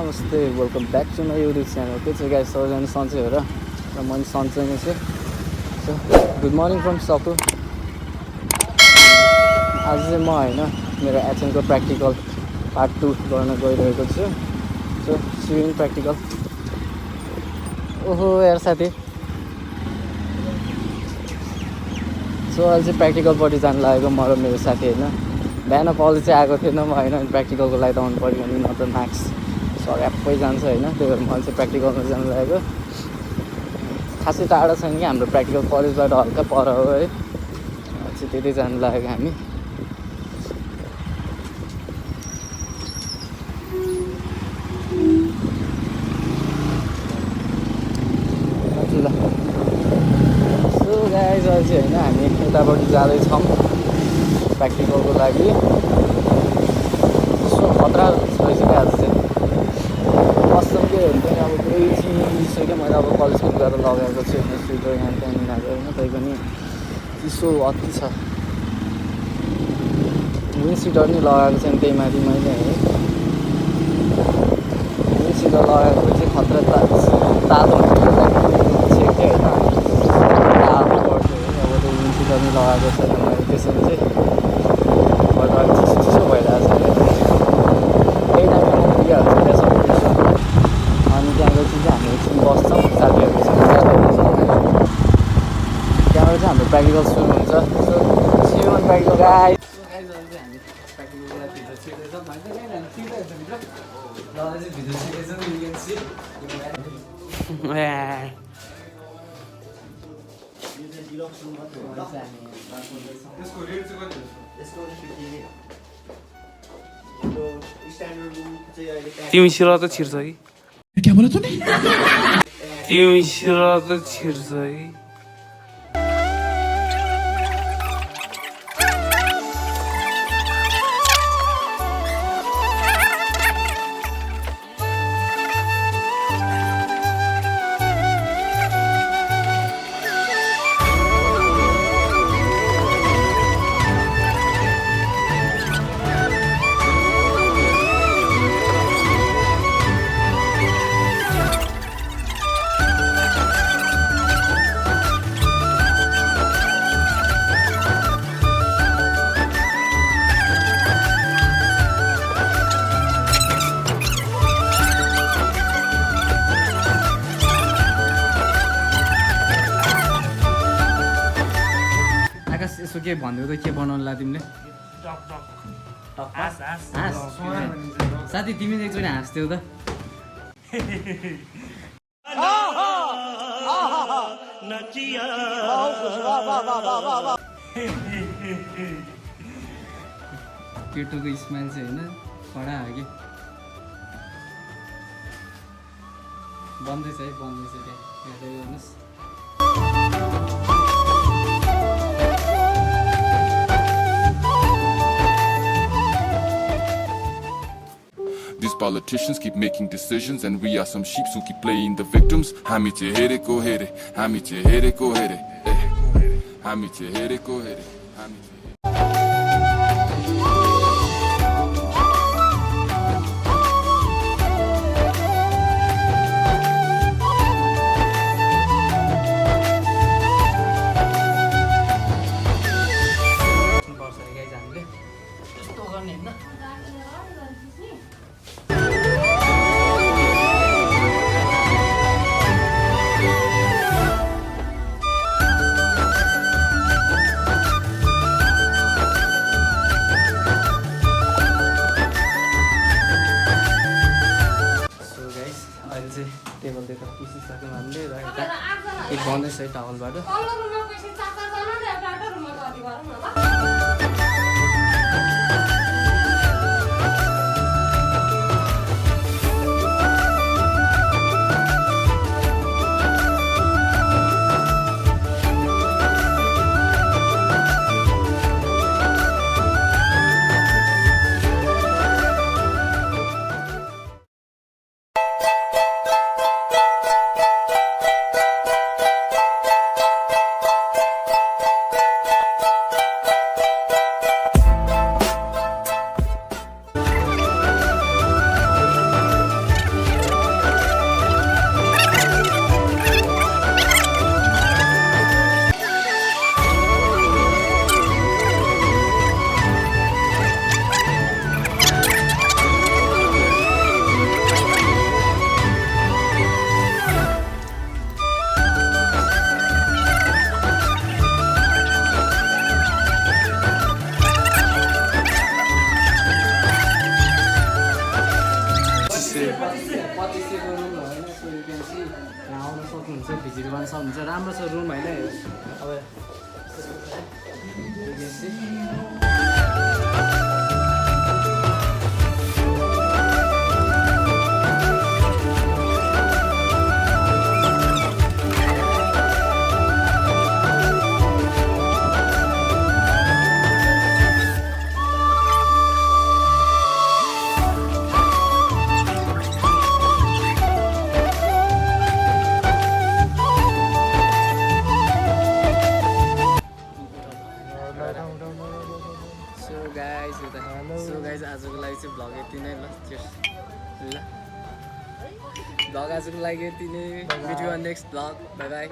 Namaste, welcome back to my YouTube channel. के छ guys सबैजना सन्चै हो र म पनि सन्चै नै छु. So good morning from Sapu. आज चाहिँ म हैन मेरो एचएमको प्र्याक्टिकल पार्ट 2 गर्न गइरहेको छु. So swimming practical. ओहो यार साथी. So अहिले चाहिँ प्र्याक्टिकलपट्टि जान लागेको म र मेरो साथी हैन. बिहान कलेज चाहिँ आएको थिएन म हैन प्र्याक्टिकलको लागि त आउनु पर्यो भने न त मार्क्स सबै जान्छ हैन. त्यही भएर म चाहिँ प्र्याक्टिकलमा जान लागेको. खासै टाढा छैन कि हाम्रो प्र्याक्टिकल कलेजबाट हल्का पर हो है. चाहिँ त्यतै जान लागेको हामी. सो गाइस अहिले चाहिँ हैन हामी यतापट्टि जाँदैछौँ प्र्याक्टिकलको लागि. सो खतरा रहेछ क्या आज चाहिँ. कसम के हुन्छ नि अब पुरै चिसो क्या. मैले अब कलेजको लुगा त लगाएको छु होइन स्वेटर यहाँ त्यहाँ मिलाएको होइन. तै पनि चिसो अति छ. विन्ड सिटर नि लगाएको छैन त्यही माथि मैले है. विन्ड सिटर लगाएको चाहिँ खतरा तातो हुन्छ छेक्थ्यो होइन. तातो पर्थ्यो है. अब त्यो विन्ड सिटर नि लगाएको छैन मैले. त्यसरी चाहिँ घरबाट चिसो भइरहेको छ क्या. त्यही टाइममा म पुगिहाल्छु त्यहाँ सक्दैछु. अनि त्यहाँ गएपछि चाहिँ हामी एकछिन बस्छौँ साथीहरूसँग. त्यहाँबाट चाहिँ हाम्रो प्र्याक्टिकल सुरु हुन्छ. So see you in practical guys. हामी प्र्याक्टिकलको लागि भित्र छिर्दैछौँ. भित्र ल चाहिँ भित्र छिर्दैछौँ. यु क्यान सी यसको रेट चाहिँ कति हो? यसको तिमी सिर त छिर्छ कि क्या बोला तूने? तिमी सिर त छिर्छ कि यसो के भन्दै त के बनाउनु ला तिमीले? साथी तिमी एकचोटि हाँस्थ्यौ त. केटोको स्माइल चाहिँ होइन कडा हो कि. बन्दैछ है बन्दैछ. त्यहाँ हेर्दै गर्नुहोस्. These politicians keep making decisions and we are some sheep who keep playing the victims. Hami che here ko here, hami che here ko here, hami che here ko here, hami che. Table त्यता पुसिसक्यौँ हामीले र यता एक बन्दैछ है टावलबाट. आएपछि यहाँ आउन सक्नुहुन्छ भिजिट गर्न सक्नुहुन्छ राम्रो छ रुम होइन अब सो गाइज आजको लागि चाहिँ भ्लग यति नै ल भ्लग आजको लागि यति नै video next vlog by by